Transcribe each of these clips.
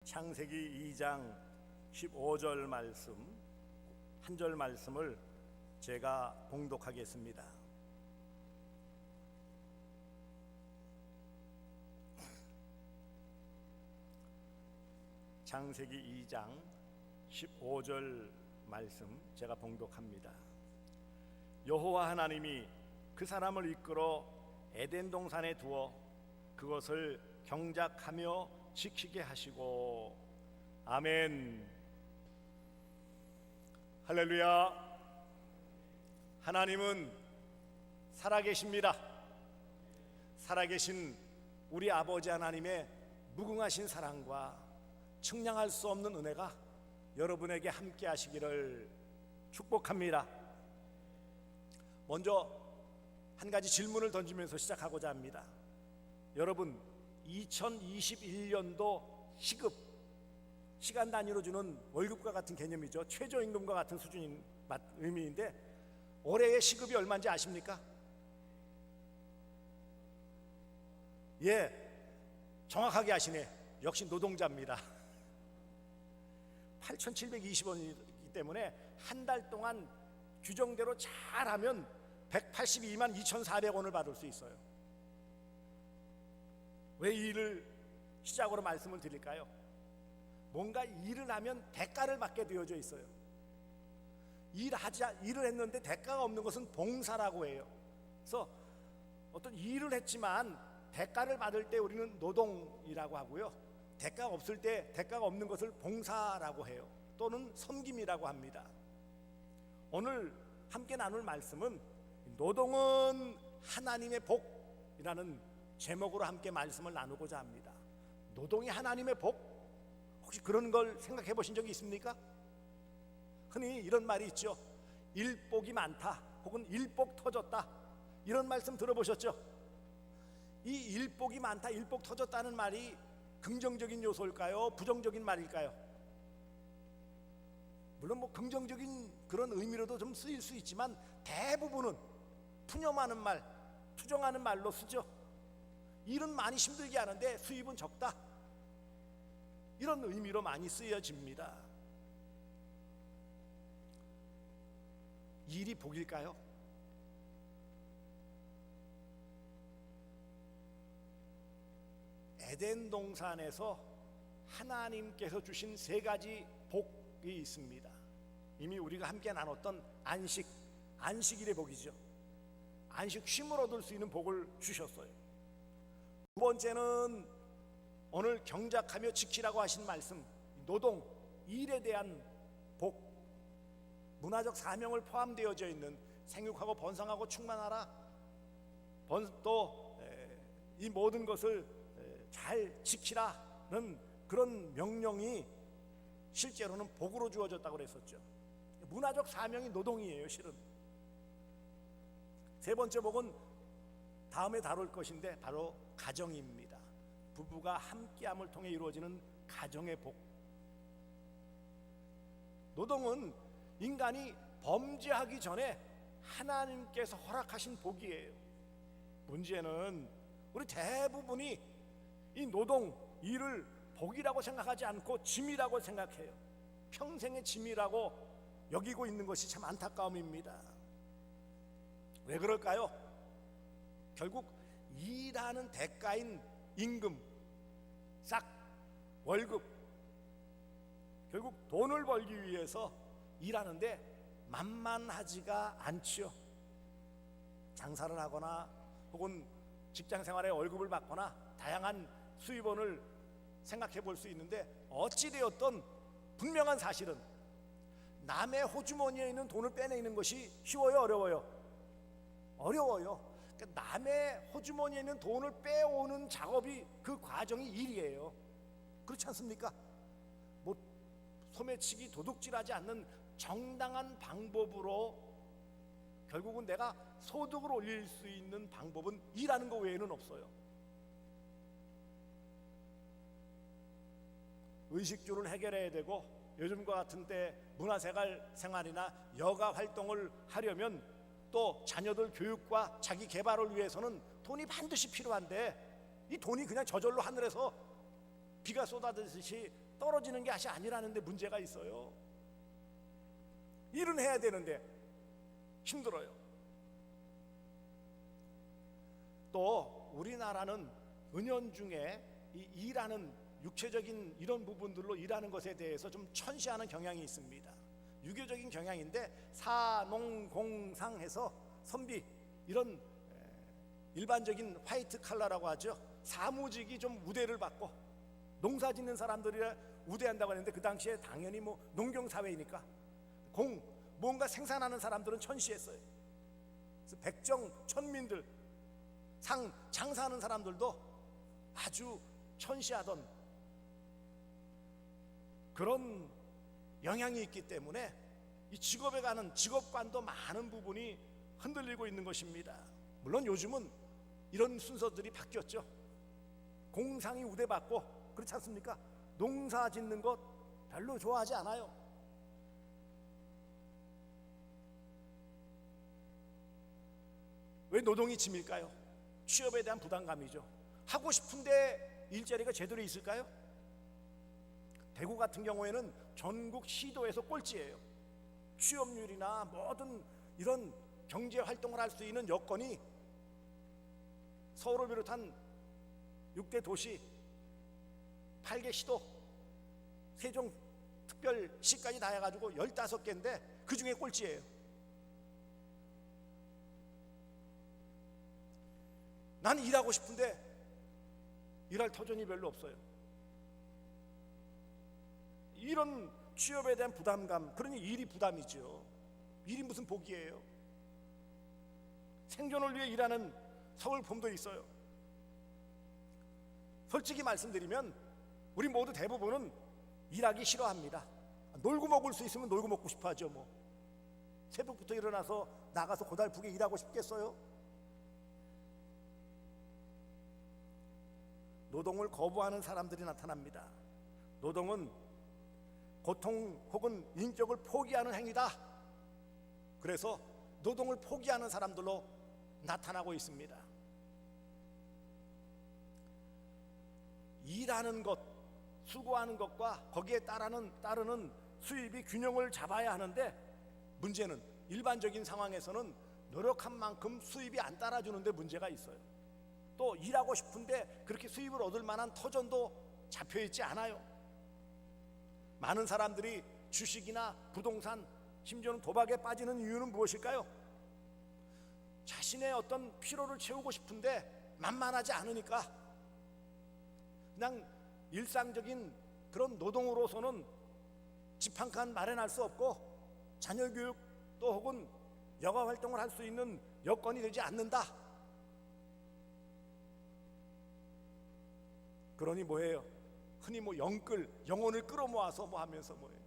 창세기 2장 15절 말씀, 한 절 말씀을 제가 봉독하겠습니다. 창세기 2장 15절 말씀 제가 봉독합니다. 여호와 하나님이 그 사람을 이끌어 에덴 동산에 두어 그것을 경작하며 지키게 하시고. 아멘. 할렐루야. 하나님은 살아계십니다. 살아계신 우리 아버지 하나님의 무궁하신 사랑과 측량할 수 없는 은혜가 여러분에게 함께 하시기를 축복합니다. 먼저 한 가지 질문을 던지면서 시작하고자 합니다. 여러분, 2021년도 시급, 시간 단위로 주는 월급과 같은 개념이죠. 최저임금과 같은 수준인 의미인데, 올해의 시급이 얼마인지 아십니까? 예, 정확하게 아시네. 역시 노동자입니다. 8,720원이기 때문에 한 달 동안 규정대로 잘하면 182만 2,400원을 받을 수 있어요. 왜 이 일을 시작으로 말씀을 드릴까요? 뭔가 일을 하면 대가를 받게 되어져 있어요. 일을 했는데 대가가 없는 것은 봉사라고 해요. 그래서 어떤 일을 했지만 대가를 받을 때 우리는 노동이라고 하고요, 대가가 없을 때 대가가 없는 것을 봉사라고 해요. 또는 섬김이라고 합니다. 오늘 함께 나눌 말씀은 노동은 하나님의 복이라는 제목으로 함께 말씀을 나누고자 합니다. 노동이 하나님의 복? 혹시 그런 걸 생각해 보신 적이 있습니까? 흔히 이런 말이 있죠. 일복이 많다, 혹은 일복 터졌다, 이런 말씀 들어보셨죠? 이 일복이 많다, 일복 터졌다는 말이 긍정적인 요소일까요? 부정적인 말일까요? 물론 긍정적인 그런 의미로도 좀 쓰일 수 있지만 대부분은 푸념하는 말, 투정하는 말로 쓰죠. 일은 많이 힘들게 하는데 수입은 적다, 이런 의미로 많이 쓰여집니다. 일이 복일까요? 에덴 동산에서 하나님께서 주신 세 가지 복이 있습니다. 이미 우리가 함께 나눴던 안식일의 복이죠. 안식, 쉼을 얻을 수 있는 복을 주셨어요. 두 번째는 오늘 경작하며 지키라고 하신 말씀, 노동, 일에 대한 복, 문화적 사명을 포함되어져 있는 생육하고 번성하고 충만하라, 또 이 모든 것을 잘 지키라는 그런 명령이 실제로는 복으로 주어졌다고 그랬었죠. 문화적 사명이 노동이에요, 실은. 세 번째 복은 다음에 다룰 것인데 바로 가정입니다. 부부가 함께함을 통해 이루어지는 가정의 복. 노동은 인간이 범죄하기 전에 하나님께서 허락하신 복이에요. 문제는 우리 대부분이 이 노동, 일을 복이라고 생각하지 않고 짐이라고 생각해요. 평생의 짐이라고 여기고 있는 것이 참 안타까움입니다. 왜 그럴까요? 결국 일하는 대가인 임금, 싹, 월급, 결국 돈을 벌기 위해서 일하는데 만만하지가 않지요. 장사를 하거나 혹은 직장생활에 월급을 받거나 다양한 수입원을 생각해 볼 수 있는데, 어찌되었던 분명한 사실은 남의 호주머니에 있는 돈을 빼내는 것이 쉬워요, 어려워요? 어려워요. 그러니까 남의 호주머니에 있는 돈을 빼오는 작업이, 그 과정이 일이에요. 그렇지 않습니까? 소매치기, 도둑질하지 않는 정당한 방법으로 결국은 내가 소득을 올릴 수 있는 방법은 일하는 것 외에는 없어요. 의식주를 해결해야 되고, 요즘과 같은 때 문화생활이나 여가 활동을 하려면 또 자녀들 교육과 자기 개발을 위해서는 돈이 반드시 필요한데, 이 돈이 그냥 저절로 하늘에서 비가 쏟아지듯이 떨어지는 게 아니라는 데 문제가 있어요. 일은 해야 되는데 힘들어요. 또 우리나라는 은연중에 이 일하는 육체적인 이런 부분들로 일하는 것에 대해서 좀 천시하는 경향이 있습니다. 유교적인 경향인데 사농공상해서 선비 이런 일반적인 화이트 칼라라고 하죠. 사무직이 좀 우대를 받고 농사 짓는 사람들이 우대한다고 했는데 그 당시에 당연히 뭐 농경사회이니까 뭔가 생산하는 사람들은 천시했어요. 그래서 백정 천민들 장사하는 사람들도 아주 천시하던 그런 영향이 있기 때문에 이 직업에 가는 직업관도 많은 부분이 흔들리고 있는 것입니다. 물론 요즘은 이런 순서들이 바뀌었죠. 공상이 우대받고 그렇지 않습니까? 농사 짓는 것 별로 좋아하지 않아요. 왜 노동이 짐일까요? 취업에 대한 부담감이죠. 하고 싶은데 일자리가 제대로 있을까요? 대구 같은 경우에는 전국 시도에서 꼴찌예요. 취업률이나 모든 이런 경제 활동을 할 수 있는 여건이 서울을 비롯한 6대 도시 8개 시도 세종특별시까지 다 해가지고 15개인데 그 중에 꼴찌예요. 나는 일하고 싶은데 일할 터전이 별로 없어요. 이런 취업에 대한 부담감, 그러니 일이 부담이죠. 일이 무슨 복이에요. 생존을 위해 일하는 서울봄도 있어요. 솔직히 말씀드리면 우리 모두 대부분은 일하기 싫어합니다. 놀고 먹을 수 있으면 놀고 먹고 싶어 하죠. 뭐 새벽부터 일어나서 나가서 고달프게 일하고 싶겠어요? 노동을 거부하는 사람들이 나타납니다. 노동은 고통 혹은 인격을 포기하는 행위다. 그래서 노동을 포기하는 사람들로 나타나고 있습니다. 일하는 것, 수고하는 것과 거기에 따르는 수입이 균형을 잡아야 하는데 문제는 일반적인 상황에서는 노력한 만큼 수입이 안 따라주는데 문제가 있어요. 또 일하고 싶은데 그렇게 수입을 얻을 만한 터전도 잡혀있지 않아요. 많은 사람들이 주식이나 부동산, 심지어는 도박에 빠지는 이유는 무엇일까요? 자신의 어떤 피로를 채우고 싶은데 만만하지 않으니까 그냥 일상적인 그런 노동으로서는 집 한 칸 마련할 수 없고 자녀 교육 또 혹은 여가 활동을 할 수 있는 여건이 되지 않는다. 그러니 뭐예요? 흔히 뭐 영혼을 끌어모아서 뭐 하면서 뭐예요?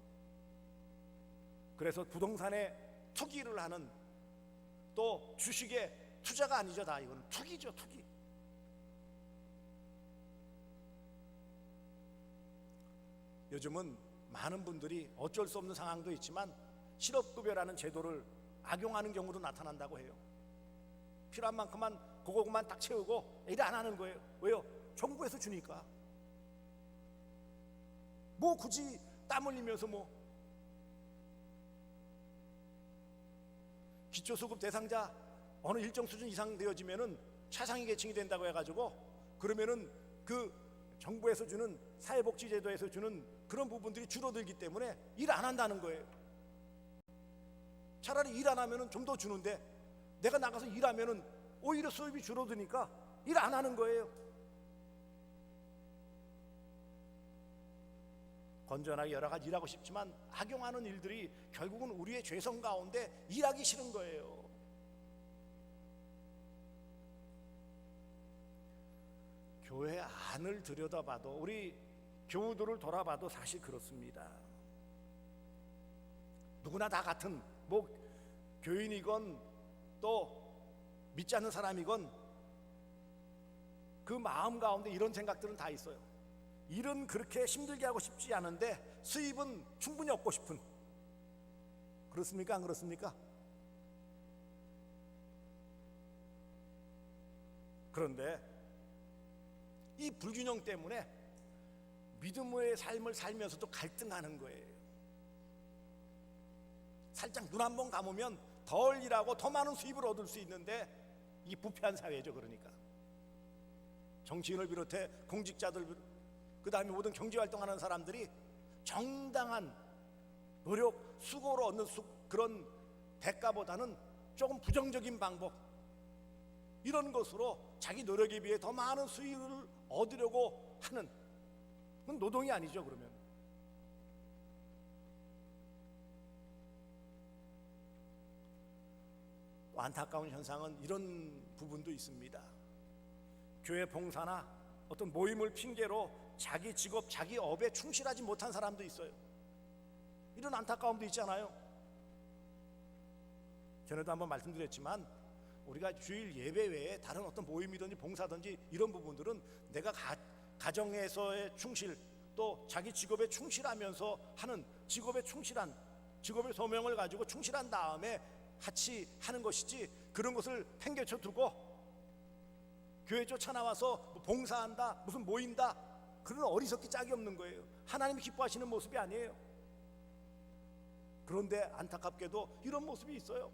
그래서 부동산에 투기를 하는, 또 주식에 투자가 아니죠. 다 이거는 투기죠. 투기. 요즘은 많은 분들이 어쩔 수 없는 상황도 있지만 실업급여라는 제도를 악용하는 경우도 나타난다고 해요. 필요한 만큼만 그거만 딱 채우고 일 안 하는 거예요. 왜요? 정부에서 주니까. 뭐 굳이 땀 흘리면서 뭐 기초수급 대상자 어느 일정 수준 이상 되어지면은 차상위 계층이 된다고 해가지고 그러면은 그 정부에서 주는 사회복지제도에서 주는 그런 부분들이 줄어들기 때문에 일 안 한다는 거예요. 차라리 일 안 하면은 좀 더 주는데 내가 나가서 일하면은 오히려 수입이 줄어드니까 일 안 하는 거예요. 건전하게 여러 가지 일하고 싶지만 악용하는 일들이 결국은 우리의 죄성 가운데 일하기 싫은 거예요. 교회 안을 들여다봐도 우리 교우들을 돌아봐도 사실 그렇습니다. 누구나 다 같은 뭐 교인이건 또 믿지 않는 사람이건 그 마음 가운데 이런 생각들은 다 있어요. 일은 그렇게 힘들게 하고 싶지 않은데 수입은 충분히 얻고 싶은, 그렇습니까? 안 그렇습니까? 그런데 이 불균형 때문에 믿음의 삶을 살면서도 갈등하는 거예요. 살짝 눈 한 번 감으면 덜 일하고 더 많은 수입을 얻을 수 있는데 이게 부패한 사회죠. 그러니까 정치인을 비롯해 공직자들, 그 다음에 모든 경제활동하는 사람들이 정당한 노력, 수고로 얻는 그런 대가보다는 조금 부정적인 방법, 이런 것으로 자기 노력에 비해 더 많은 수익을 얻으려고 하는, 그건 노동이 아니죠. 그러면 또 안타까운 현상은 이런 부분도 있습니다. 교회 봉사나 어떤 모임을 핑계로 자기 직업, 자기 업에 충실하지 못한 사람도 있어요. 이런 안타까움도 있잖아요. 전에도 한번 말씀드렸지만 우리가 주일 예배 외에 다른 어떤 모임이든지 봉사든지 이런 부분들은 내가 가정에서의 충실, 또 자기 직업에 충실하면서 하는, 직업에 충실한, 직업의 소명을 가지고 충실한 다음에 같이 하는 것이지, 그런 것을 팽개쳐 두고 교회 쫓아나와서 봉사한다, 무슨 모인다, 그런 어리석기 짝이 없는 거예요. 하나님이 기뻐하시는 모습이 아니에요. 그런데 안타깝게도 이런 모습이 있어요.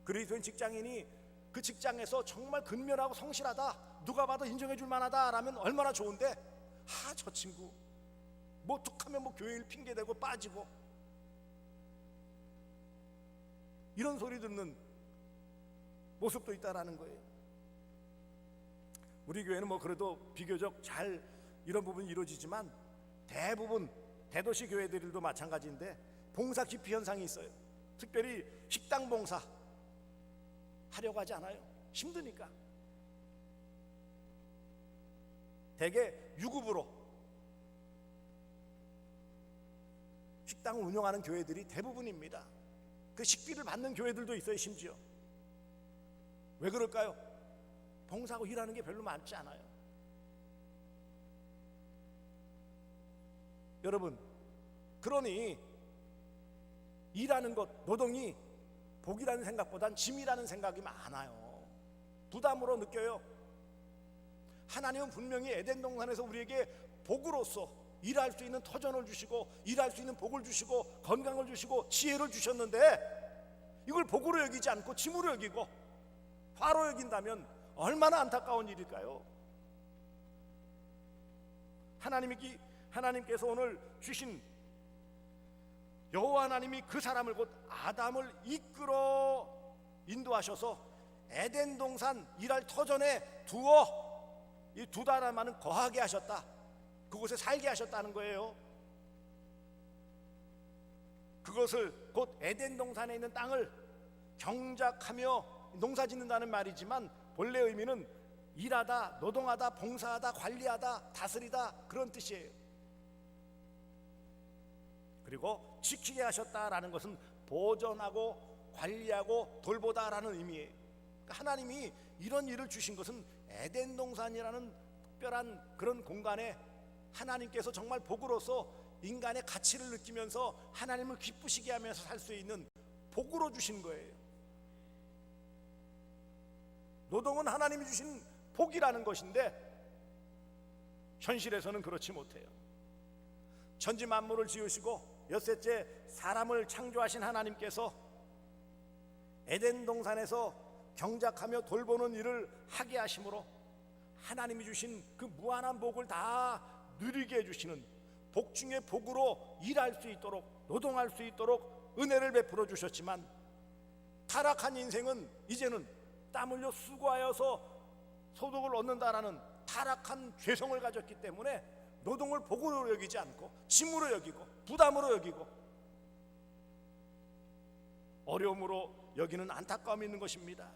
그리스도인 직장인이 그 직장에서 정말 근면하고 성실하다, 누가 봐도 인정해 줄 만하다 라면 얼마나 좋은데, 저 친구 뭐 툭하면 뭐 교회를 핑계대고 빠지고, 이런 소리 듣는 모습도 있다라는 거예요. 우리 교회는 뭐 그래도 비교적 잘 이런 부분이 이루어지지만 대부분 대도시 교회들도 마찬가지인데 봉사 기피 현상이 있어요. 특별히 식당 봉사 하려고 하지 않아요. 힘드니까. 대개 유급으로 식당을 운영하는 교회들이 대부분입니다. 그 식비를 받는 교회들도 있어요. 심지어. 왜 그럴까요? 봉사하고 일하는 게 별로 많지 않아요. 여러분, 그러니 일하는 것, 노동이 복이라는 생각보단 짐이라는 생각이 많아요. 부담으로 느껴요. 하나님은 분명히 에덴 동산에서 우리에게 복으로서 일할 수 있는 터전을 주시고, 일할 수 있는 복을 주시고, 건강을 주시고, 지혜를 주셨는데 이걸 복으로 여기지 않고 짐으로 여기고 화로 여긴다면 얼마나 안타까운 일일까요? 하나님께서 오늘 주신 여호와 하나님이 그 사람을, 곧 아담을 이끌어 인도하셔서 에덴 동산 일할 터전에 두어 이 두 사람만은 거하게 하셨다, 그곳에 살게 하셨다는 거예요. 그것을, 곧 에덴 동산에 있는 땅을 경작하며 농사 짓는다는 말이지만 본래 의미는 일하다, 노동하다, 봉사하다, 관리하다, 다스리다, 그런 뜻이에요. 그리고 지키게 하셨다라는 것은 보존하고 관리하고 돌보다라는 의미예요. 그러니까 하나님이 이런 일을 주신 것은 에덴 동산이라는 특별한 그런 공간에 하나님께서 정말 복으로서 인간의 가치를 느끼면서 하나님을 기쁘시게 하면서 살 수 있는 복으로 주신 거예요. 노동은 하나님이 주신 복이라는 것인데 현실에서는 그렇지 못해요. 천지 만물을 지으시고 엿새째 사람을 창조하신 하나님께서 에덴 동산에서 경작하며 돌보는 일을 하게 하심으로 하나님이 주신 그 무한한 복을 다 누리게 해주시는, 복 중에 복으로 일할 수 있도록, 노동할 수 있도록 은혜를 베풀어 주셨지만, 타락한 인생은 이제는 땀 흘려 수고하여서 소득을 얻는다라는 타락한 죄성을 가졌기 때문에 노동을 복으로 여기지 않고 짐으로 여기고 부담으로 여기고 어려움으로 여기는 안타까움이 있는 것입니다.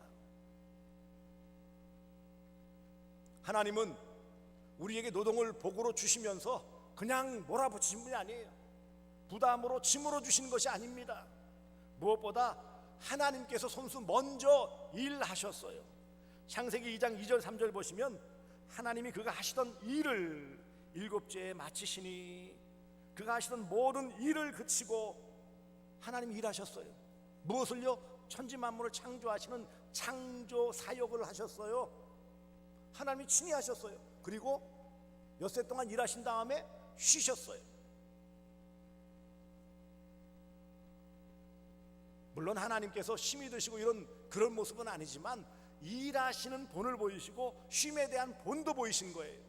하나님은 우리에게 노동을 복으로 주시면서 그냥 몰아붙이신 분이 아니에요. 부담으로, 짐으로 주시는 것이 아닙니다. 무엇보다 하나님께서 손수 먼저 일하셨어요. 창세기 2장 2절 3절 보시면 하나님이 그가 하시던 일을 일곱째에 마치시니, 그가 하시던 모든 일을 그치고 하나님이 일하셨어요. 무엇을요? 천지 만물을 창조하시는 창조 사역을 하셨어요. 하나님이 친히 하셨어요. 그리고 엿새 동안 일하신 다음에 쉬셨어요. 물론 하나님께서 힘이 드시고 그런 모습은 아니지만 일하시는 본을 보이시고 쉼에 대한 본도 보이신 거예요.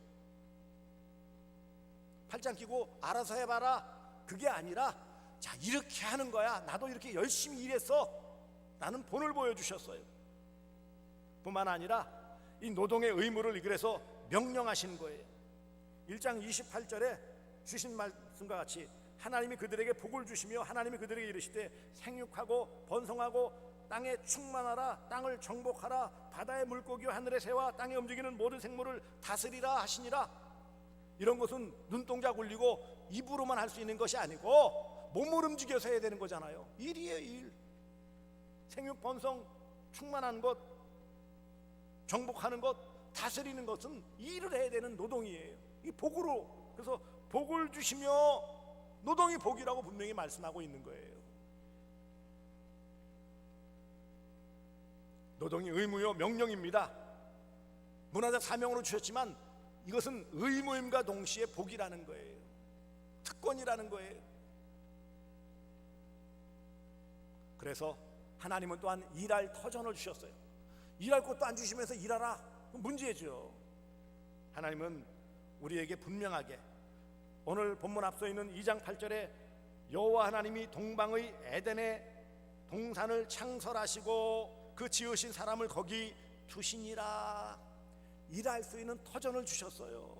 팔짱 끼고 알아서 해봐라 그게 아니라 자 이렇게 하는 거야, 나도 이렇게 열심히 일했어 라는 본을 보여주셨어요. 뿐만 아니라 이 노동의 의무를 그래서 명령하신 거예요. 1장 28절에 주신 말씀과 같이 하나님이 그들에게 복을 주시며 하나님이 그들에게 이르시되 생육하고 번성하고 땅에 충만하라, 땅을 정복하라, 바다의 물고기와 하늘의 새와 땅에 움직이는 모든 생물을 다스리라 하시니라. 이런 것은 눈동자 굴리고 입으로만 할 수 있는 것이 아니고 몸을 움직여서 해야 되는 거잖아요. 일이에요, 일. 생육, 번성, 충만한 것, 정복하는 것, 다스리는 것은 일을 해야 되는 노동이에요. 이 복으로, 그래서 복을 주시며 노동이 복이라고 분명히 말씀하고 있는 거예요. 노동이 의무요 명령입니다. 문화적 사명으로 주셨지만 이것은 의무임과 동시에 복이라는 거예요. 특권이라는 거예요. 그래서 하나님은 또한 일할 터전을 주셨어요. 일할 것도 안 주시면서 일하라, 문제죠. 하나님은 우리에게 분명하게 오늘 본문 앞서 있는 2장 8절에 여호와 하나님이 동방의 에덴에 동산을 창설하시고 그 지으신 사람을 거기 두시니라, 일할 수 있는 터전을 주셨어요.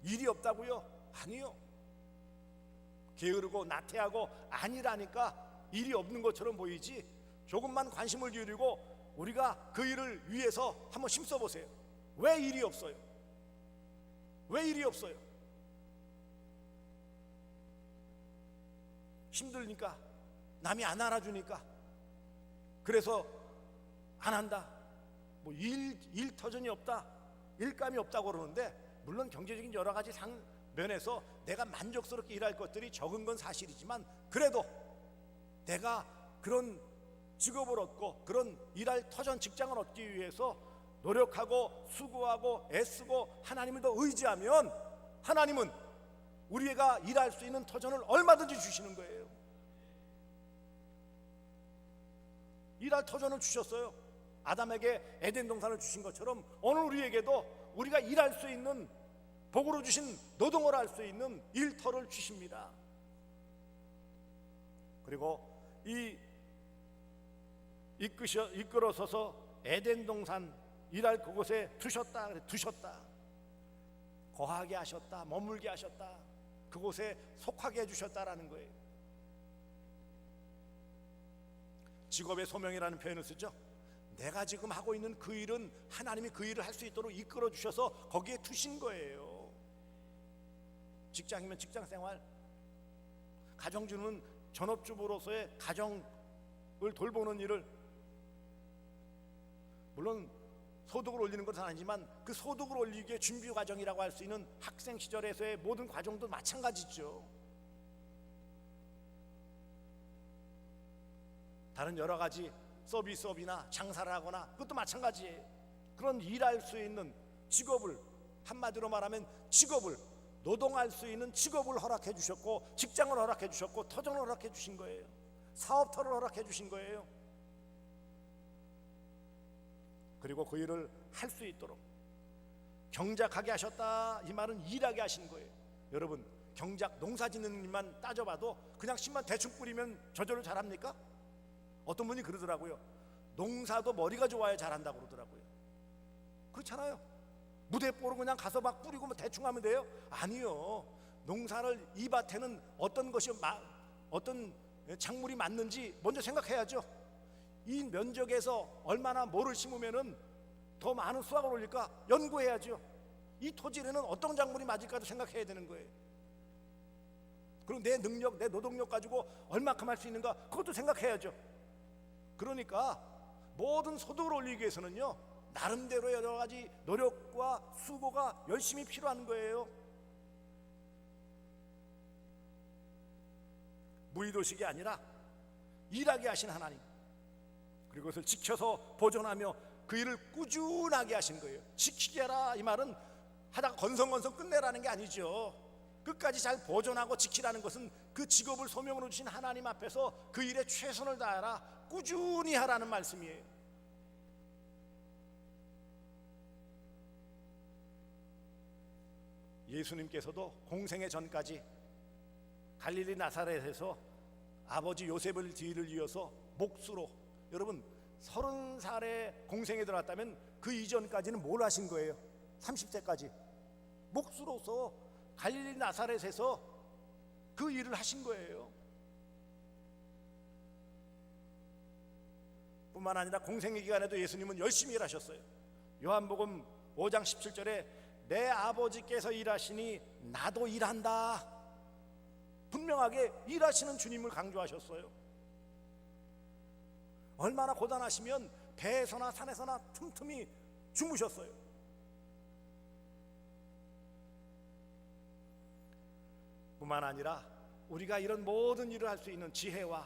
일이 없다고요? 아니요. 게으르고 나태하고 아니라니까 일이 없는 것처럼 보이지, 조금만 관심을 기울이고 우리가 그 일을 위해서 한번 힘써보세요. 왜 일이 없어요? 왜 일이 없어요? 힘들니까, 남이 안 알아주니까, 그래서 안 한다. 뭐 일 터전이 없다, 일감이 없다고 그러는데, 물론 경제적인 여러 가지 면에서 내가 만족스럽게 일할 것들이 적은 건 사실이지만, 그래도 내가 그런 직업을 얻고 그런 일할 터전 직장을 얻기 위해서 노력하고 수고하고 애쓰고 하나님을 더 의지하면 하나님은 우리가 일할 수 있는 터전을 얼마든지 주시는 거예요. 일할 터전을 주셨어요. 아담에게 에덴 동산을 주신 것처럼 오늘 우리에게도 우리가 일할 수 있는, 복으로 주신 노동을 할 수 있는 일터를 주십니다. 그리고 이끌어서서 에덴 동산 일할 그곳에 두셨다. 거하게 하셨다, 머물게 하셨다, 그곳에 속하게 해주셨다라는 거예요. 직업의 소명이라는 표현을 쓰죠. 내가 지금 하고 있는 그 일은 하나님이 그 일을 할 수 있도록 이끌어 주셔서 거기에 두신 거예요. 직장이면 직장생활, 가정주는 전업주부로서의 가정을 돌보는 일을, 물론 소득을 올리는 것은 아니지만 그 소득을 올리기에 준비 과정이라고 할 수 있는 학생 시절에서의 모든 과정도 마찬가지죠. 다른 여러 가지 서비스업이나 장사를 하거나 그것도 마찬가지예요. 그런 일할 수 있는 직업을, 한마디로 말하면 직업을, 노동할 수 있는 직업을 허락해 주셨고, 직장을 허락해 주셨고, 터전을 허락해 주신 거예요. 사업터를 허락해 주신 거예요. 그리고 그 일을 할 수 있도록 경작하게 하셨다. 이 말은 일하게 하신 거예요. 여러분, 경작, 농사 짓는 일만 따져봐도 그냥 씨만 대충 뿌리면 저절로 잘합니까? 어떤 분이 그러더라고요. 농사도 머리가 좋아야 잘한다고 그러더라고요. 그렇잖아요. 무대뽀로 그냥 가서 막 뿌리고 뭐 대충 하면 돼요? 아니요. 농사를, 이 밭에는 어떤 것이 어떤 작물이 맞는지 먼저 생각해야죠. 이 면적에서 얼마나 뭐를 심으면은 더 많은 수확을 올릴까 연구해야죠. 이 토지에는 어떤 작물이 맞을까도 생각해야 되는 거예요. 그리고 내 능력, 내 노동력 가지고 얼마큼 할 수 있는가 그것도 생각해야죠. 그러니까 모든 소득을 올리기 위해서는요, 나름대로 여러 가지 노력과 수고가 열심히 필요한 거예요. 무의도식이 아니라 일하게 하신 하나님, 그리고 그것을 지켜서 보존하며 그 일을 꾸준하게 하신 거예요. 지키게라 이 말은 하다가 건성건성 끝내라는 게 아니죠. 끝까지 잘 보존하고 지키라는 것은 그 직업을 소명으로 주신 하나님 앞에서 그 일에 최선을 다하라, 꾸준히 하라는 말씀이에요. 예수님께서도 공생의 전까지 갈릴리 나사렛에서 아버지 요셉을 뒤를 이어서 몫으로, 여러분 30살에 공생에 들어갔다면 그 이전까지는 뭘 하신 거예요? 30세까지 몫으로서 갈릴리 나사렛에서 그 일을 하신 거예요. 뿐만 아니라 공생의 기간에도 예수님은 열심히 일하셨어요. 요한복음 5장 17절에 내 아버지께서 일하시니 나도 일한다, 분명하게 일하시는 주님을 강조하셨어요. 얼마나 고단하시면 배에서나 산에서나 틈틈이 주무셨어요. 뿐만 아니라 우리가 이런 모든 일을 할 수 있는 지혜와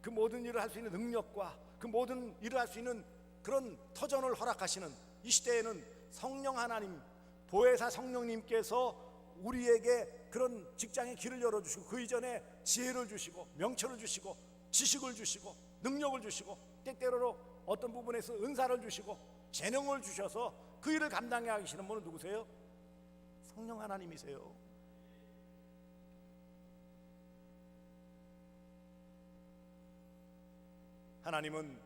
그 모든 일을 할 수 있는 능력과 그 모든 일을 할 수 있는 그런 터전을 허락하시는 이 시대에는 성령 하나님, 보혜사 성령님께서 우리에게 그런 직장의 길을 열어주시고 그 이전에 지혜를 주시고 명철을 주시고 지식을 주시고 능력을 주시고 때때로 어떤 부분에서 은사를 주시고 재능을 주셔서 그 일을 감당해 하시는 분은 누구세요? 성령 하나님이세요. 하나님은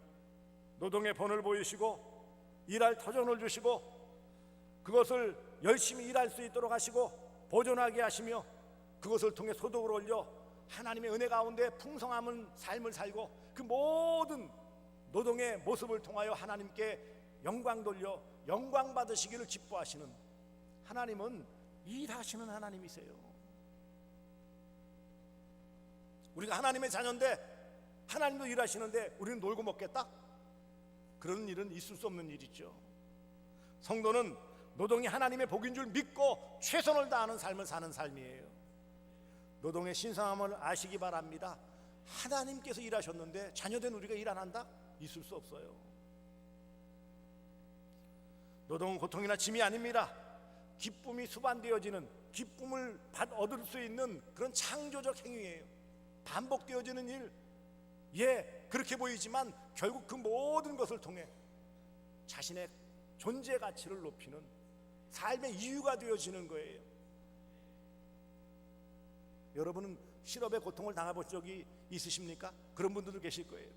노동의 본을 보이시고 일할 터전을 주시고 그것을 열심히 일할 수 있도록 하시고 보존하게 하시며 그것을 통해 소득을 올려 하나님의 은혜 가운데 풍성함은 삶을 살고 그 모든 노동의 모습을 통하여 하나님께 영광 돌려 영광 받으시기를 기뻐하시는 하나님은 일하시는 하나님이세요. 우리가 하나님의 자녀인데 하나님도 일하시는데 우리는 놀고 먹겠다? 그런 일은 있을 수 없는 일이죠. 성도는 노동이 하나님의 복인 줄 믿고 최선을 다하는 삶을 사는 삶이에요. 노동의 신성함을 아시기 바랍니다. 하나님께서 일하셨는데 자녀된 우리가 일 안 한다? 있을 수 없어요. 노동은 고통이나 짐이 아닙니다. 기쁨이 수반되어지는, 기쁨을 얻을 수 있는 그런 창조적 행위예요. 반복되어지는 일, 그렇게 보이지만 결국 그 모든 것을 통해 자신의 존재 가치를 높이는 삶의 이유가 되어지는 거예요. 여러분은 실업의 고통을 당해본 적이 있으십니까? 그런 분들도 계실 거예요.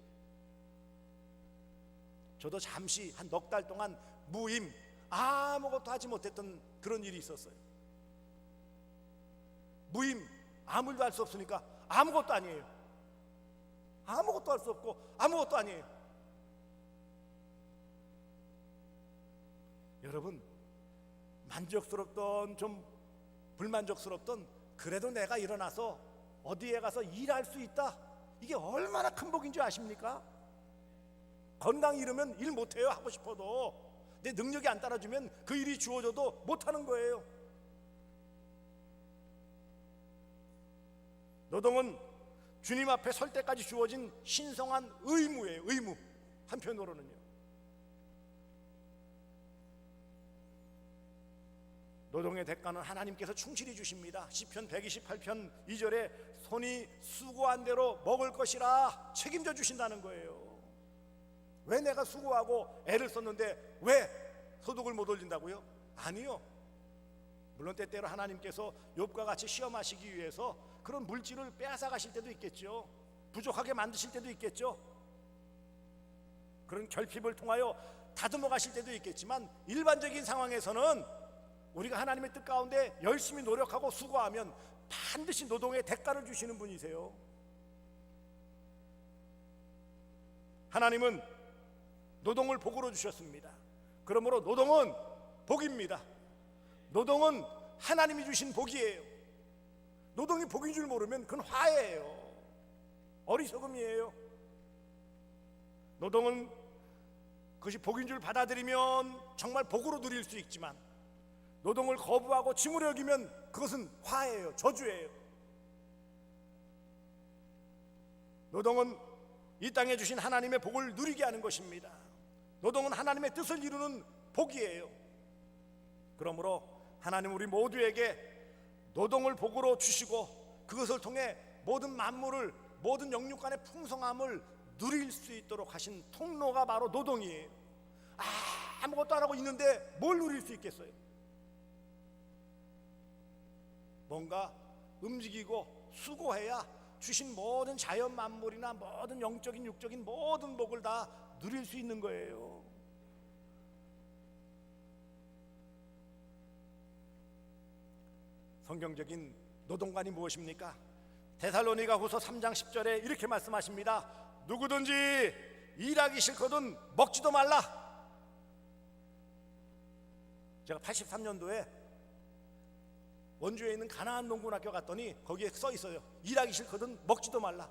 저도 잠시 한 넉 달 동안 무임, 아무것도 하지 못했던 그런 일이 있었어요. 무임, 아무 일도 할 수 없으니까 아무것도 아니에요. 아무것도 할 수 없고 아무것도 아니에요. 여러분, 만족스럽던 좀 불만족스럽던 그래도 내가 일어나서 어디에 가서 일할 수 있다, 이게 얼마나 큰 복인 줄 아십니까? 건강이 이러면 일 못해요. 하고 싶어도 내 능력이 안 따라주면 그 일이 주어져도 못하는 거예요. 노동은 주님 앞에 설 때까지 주어진 신성한 의무예요. 의무. 한편으로는요, 노동의 대가는 하나님께서 충실히 주십니다. 시편 128편 2절에 손이 수고한 대로 먹을 것이라 책임져 주신다는 거예요. 왜 내가 수고하고 애를 썼는데 왜 소득을 못 올린다고요? 아니요. 물론 때때로 하나님께서 욥과 같이 시험하시기 위해서 그런 물질을 빼앗아 가실 때도 있겠죠. 부족하게 만드실 때도 있겠죠. 그런 결핍을 통하여 다듬어 가실 때도 있겠지만 일반적인 상황에서는 우리가 하나님의 뜻 가운데 열심히 노력하고 수고하면 반드시 노동의 대가를 주시는 분이세요. 하나님은 노동을 복으로 주셨습니다. 그러므로 노동은 복입니다. 노동은 하나님이 주신 복이에요. 노동이 복인 줄 모르면 그건 화예요. 어리석음이에요. 노동은 그것이 복인 줄 받아들이면 정말 복으로 누릴 수 있지만 노동을 거부하고 짐으로 여기면 그것은 화예요. 저주예요. 노동은 이 땅에 주신 하나님의 복을 누리게 하는 것입니다. 노동은 하나님의 뜻을 이루는 복이에요. 그러므로 하나님 우리 모두에게 노동을 복으로 주시고 그것을 통해 모든 만물을, 모든 영육간의 풍성함을 누릴 수 있도록 하신 통로가 바로 노동이에요. 아무것도 안 하고 있는데 뭘 누릴 수 있겠어요? 뭔가 움직이고 수고해야 주신 모든 자연 만물이나 모든 영적인 육적인 모든 복을 다 누릴 수 있는 거예요. 성경적인 노동관이 무엇입니까? 데살로니가후서 3장 10절에 이렇게 말씀하십니다. 누구든지 일하기 싫거든 먹지도 말라. 제가 83년도에 원주에 있는 가나안 농군학교 갔더니 거기에 써 있어요. 일하기 싫거든 먹지도 말라.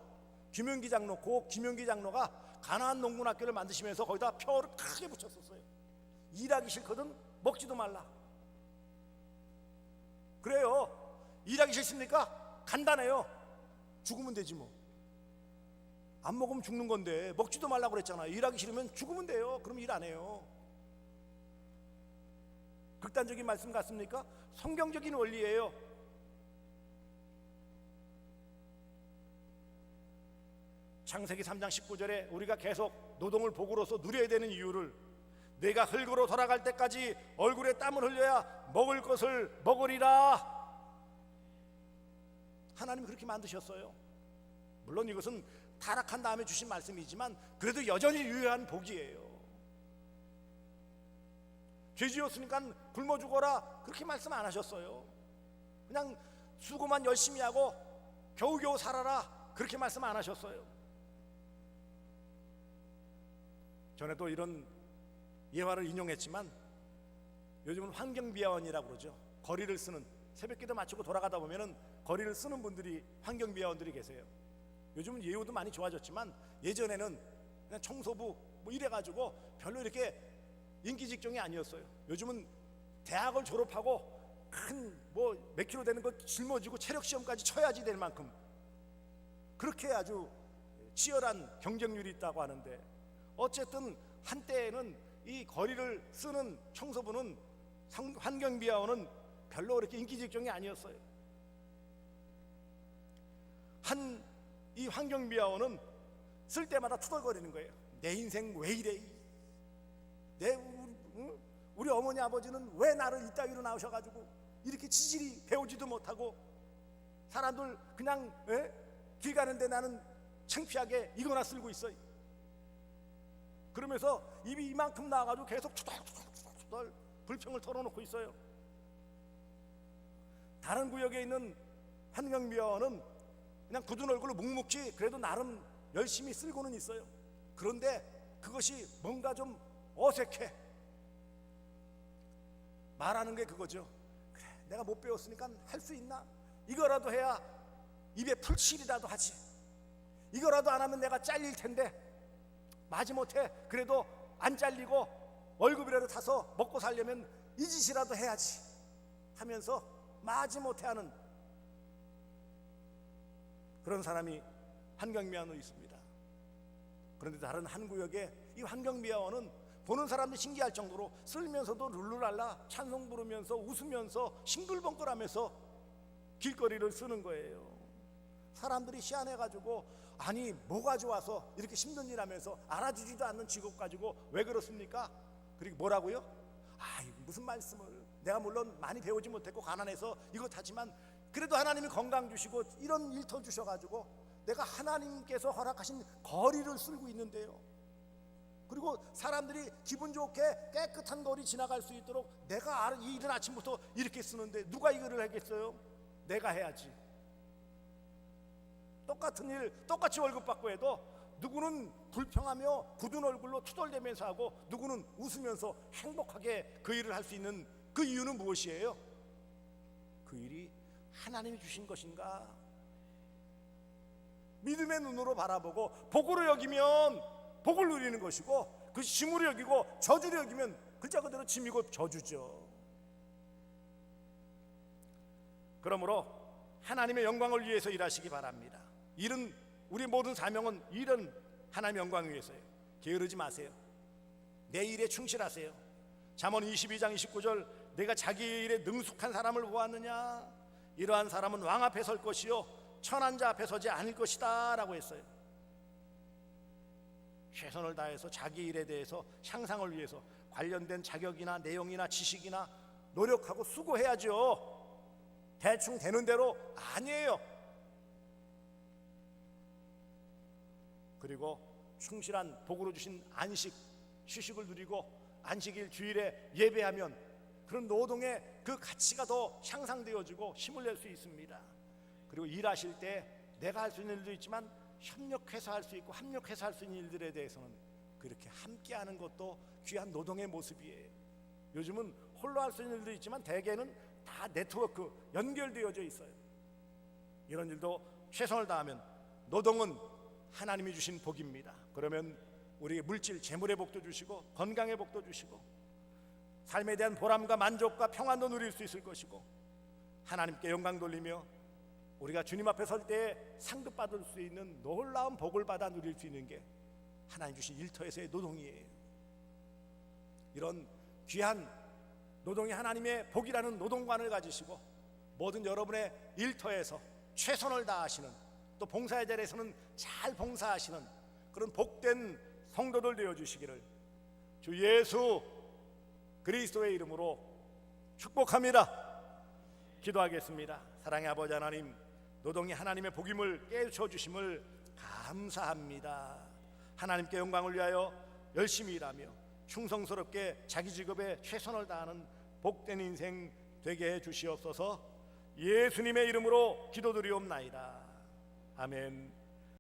김윤기 장로, 고 김윤기 장로가 가나안 농군학교를 만드시면서 거기다 표를 크게 붙였었어요. 일하기 싫거든 먹지도 말라. 그래요. 일하기 싫습니까? 간단해요. 죽으면 되지 뭐. 안 먹으면 죽는 건데 먹지도 말라고 그랬잖아요. 일하기 싫으면 죽으면 돼요. 그럼 일 안 해요. 극단적인 말씀 같습니까? 성경적인 원리예요. 창세기 3장 19절에 우리가 계속 노동을 복으로서 누려야 되는 이유를, 내가 흙으로 돌아갈 때까지 얼굴에 땀을 흘려야 먹을 것을 먹으리라. 하나님이 그렇게 만드셨어요. 물론 이것은 타락한 다음에 주신 말씀이지만 그래도 여전히 유효한 복이에요. 죄 지었으니까 굶어 죽어라 그렇게 말씀 안 하셨어요. 그냥 수고만 열심히 하고 겨우겨우 살아라 그렇게 말씀 안 하셨어요. 전에도 이런 예화를 인용했지만 요즘은 환경비화원이라고 그러죠. 거리를 쓰는, 새벽기도 마치고 돌아가다 보면은 거리를 쓰는 분들이, 환경비화원들이 계세요. 요즘은 예우도 많이 좋아졌지만 예전에는 그냥 청소부 뭐 이래가지고 별로 이렇게 인기 직종이 아니었어요. 요즘은 대학을 졸업하고 큰 뭐 몇 킬로 되는 거 짊어지고 체력 시험까지 쳐야지 될 만큼 그렇게 아주 치열한 경쟁률이 있다고 하는데, 어쨌든 한때에는 이 거리를 쓰는 청소부는, 환경비화원은 별로 그렇게 인기 직종이 아니었어요. 이 환경비화원은 쓸 때마다 투덜거리는 거예요. 내 인생 왜 이래? 우리 어머니 아버지는 왜 나를 이따위로 낳으셔가지고 이렇게 지질이 배우지도 못하고 사람들 그냥 길 가는데 나는 창피하게 이거나 쓸고 있어. 그러면서 입이 이만큼 나와가지고 계속 투덜투덜 불평을 털어놓고 있어요. 다른 구역에 있는 환경비화원은 그냥 굳은 얼굴로 묵묵히 그래도 나름 열심히 쓸고는 있어요. 그런데 그것이 뭔가 좀 어색해. 말하는 게 그거죠. 그래, 내가 못 배웠으니까 할 수 있나? 이거라도 해야 입에 풀칠이라도 하지. 이거라도 안 하면 내가 잘릴 텐데 마지못해 그래도 안 잘리고 월급이라도 타서 먹고 살려면 이 짓이라도 해야지 하면서 마지못해 하는 그런 사람이 환경미화원에 있습니다. 그런데 다른 한 구역에 이 환경미화원은 보는 사람들이 신기할 정도로 쓸면서도 룰루랄라 찬송 부르면서 웃으면서 싱글벙글하면서 길거리를 쓰는 거예요. 사람들이 희한해가지고 아니 뭐가 좋아서 이렇게 힘든 일 하면서 알아주지도 않는 직업 가지고 왜 그렇습니까? 그리고 뭐라고요? 무슨 말씀을, 내가 물론 많이 배우지 못했고 가난해서 이것 하지만 그래도 하나님이 건강 주시고 이런 일터 주셔가지고 내가 하나님께서 허락하신 거리를 쓸고 있는데요. 그리고 사람들이 기분 좋게 깨끗한 거리 지나갈 수 있도록 내가 이 이른 아침부터 이렇게 쓰는데 누가 이거를 하겠어요? 내가 해야지. 똑같은 일 똑같이 월급 받고 해도 누구는 불평하며 굳은 얼굴로 투덜대면서 하고 누구는 웃으면서 행복하게 그 일을 할 수 있는 그 이유는 무엇이에요? 그 일이 하나님이 주신 것인가? 믿음의 눈으로 바라보고 복으로 여기면 복을 누리는 것이고, 그 짐으로 여기고 저주로 여기면 글자 그대로 짐이고 저주죠. 그러므로 하나님의 영광을 위해서 일하시기 바랍니다. 일은, 우리 모든 사명은 일은 하나님의 영광을 위해서예요. 게으르지 마세요. 내 일에 충실하세요. 잠언 22장 29절 내가 자기 일에 능숙한 사람을 보았느냐? 이러한 사람은 왕 앞에 설 것이요 천한 자 앞에 서지 않을 것이다 라고 했어요. 최선을 다해서 자기 일에 대해서 향상을 위해서 관련된 자격이나 내용이나 지식이나 노력하고 수고해야죠. 대충 되는 대로 아니에요. 그리고 충실한 복으로 주신 안식, 휴식을 누리고 안식일 주일에 예배하면 그런 노동의 그 가치가 더 향상되어지고 힘을 낼 수 있습니다. 그리고 일하실 때 내가 할 수 있는 일도 있지만 협력해서 할 수 있고 합력해서 할 수 있는 일들에 대해서는 그렇게 함께하는 것도 귀한 노동의 모습이에요. 요즘은 홀로 할 수 있는 일도 있지만 대개는 다 네트워크 연결되어져 있어요. 이런 일도 최선을 다하면 노동은 하나님이 주신 복입니다. 그러면 우리에게 물질, 재물의 복도 주시고 건강의 복도 주시고 삶에 대한 보람과 만족과 평안도 누릴 수 있을 것이고 하나님께 영광 돌리며 우리가 주님 앞에 설 때 상급받을 수 있는 놀라운 복을 받아 누릴 수 있는 게 하나님 주신 일터에서의 노동이에요. 이런 귀한 노동이 하나님의 복이라는 노동관을 가지시고 모든 여러분의 일터에서 최선을 다하시는, 또 봉사의 자리에서는 잘 봉사하시는 그런 복된 성도들 되어주시기를 주 예수 그리스도의 이름으로 축복합니다. 기도하겠습니다. 사랑의 아버지 하나님, 노동이 하나님의 복임을 깨우쳐 주심을 감사합니다. 하나님께 영광을 위하여 열심히 일하며 충성스럽게 자기 직업에 최선을 다하는 복된 인생 되게 해 주시옵소서. 예수님의 이름으로 기도드리옵나이다. 아멘.